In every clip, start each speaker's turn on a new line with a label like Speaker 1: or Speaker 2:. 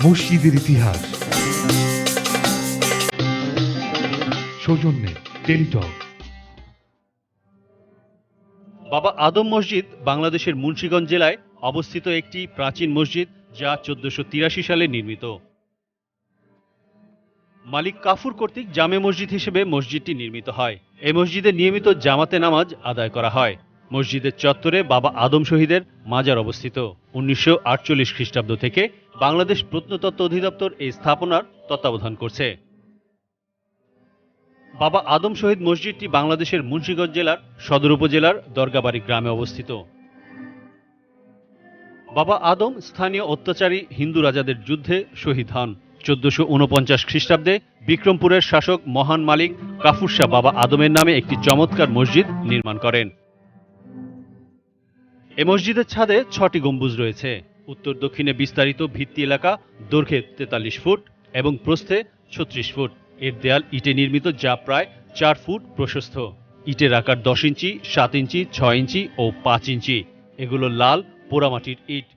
Speaker 1: মসজিদের ইতিহাস, সৌজন্যে টেলিটক।
Speaker 2: বাবা আদম মসজিদ বাংলাদেশের মুন্সিগঞ্জ জেলায় অবস্থিত একটি প্রাচীন মসজিদ, যা 1483 সালে নির্মিত। মালিক কাফুর কর্তৃক জামে মসজিদ হিসেবে মসজিদটি নির্মিত হয়। এই মসজিদে নিয়মিত জামাতে নামাজ আদায় করা হয়। মসজিদের চত্বরে বাবা আদম শহীদের মাজার অবস্থিত। 1948 খ্রিস্টাব্দ থেকে বাংলাদেশ প্রত্নতত্ত্ব অধিদপ্তর এই স্থাপনার তত্ত্বাবধান করছে। বাবা আদম শহীদ মসজিদটি বাংলাদেশের মুন্সিগঞ্জ জেলার সদর উপজেলার দরগাবাড়ি গ্রামে অবস্থিত। বাবা আদম স্থানীয় অত্যাচারী হিন্দু রাজাদের যুদ্ধে শহীদ হন। 1449 খ্রিস্টাব্দে বিক্রমপুরের শাসক মহান মালিক কাফুর শাহ বাবা আদমের নামে একটি চমৎকার মসজিদ নির্মাণ করেন। এ মসজিদের ছাদে 6টি গম্বুজ রয়েছে। উত্তর দক্ষিণে বিস্তারিত ভিত্তি এলাকা দৈর্ঘ্যে 43 ফুট এবং প্রস্থে 36 ফুট। এর দেয়াল ইটে নির্মিত, যা প্রায় 4 ফুট প্রশস্ত। ইটের আকার 10 ইঞ্চি, 7 ইঞ্চি, 6 ইঞ্চি ও 5 ইঞ্চি। এগুলো লাল পোড়ামাটির ইট।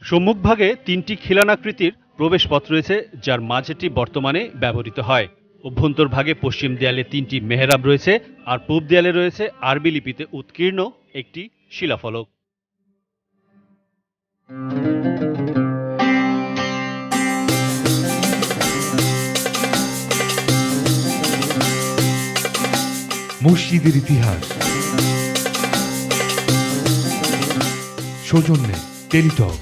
Speaker 2: সম্মুখভাগে 3টি খিলানাকৃতির প্রবেশপথ রয়েছে, যার মাঝেটি বর্তমানে ব্যবহৃত হয়। অভ্যন্তরভাগে পশ্চিম দেয়ালে 3টি মেহরাব রয়েছে, আর পূব দেয়ালে রয়েছে আরবি লিপিতে উৎকীর্ণ একটি শিলাফলক।
Speaker 1: মসজিদের ইতিহাস, সৌজন্যে টেলিটক।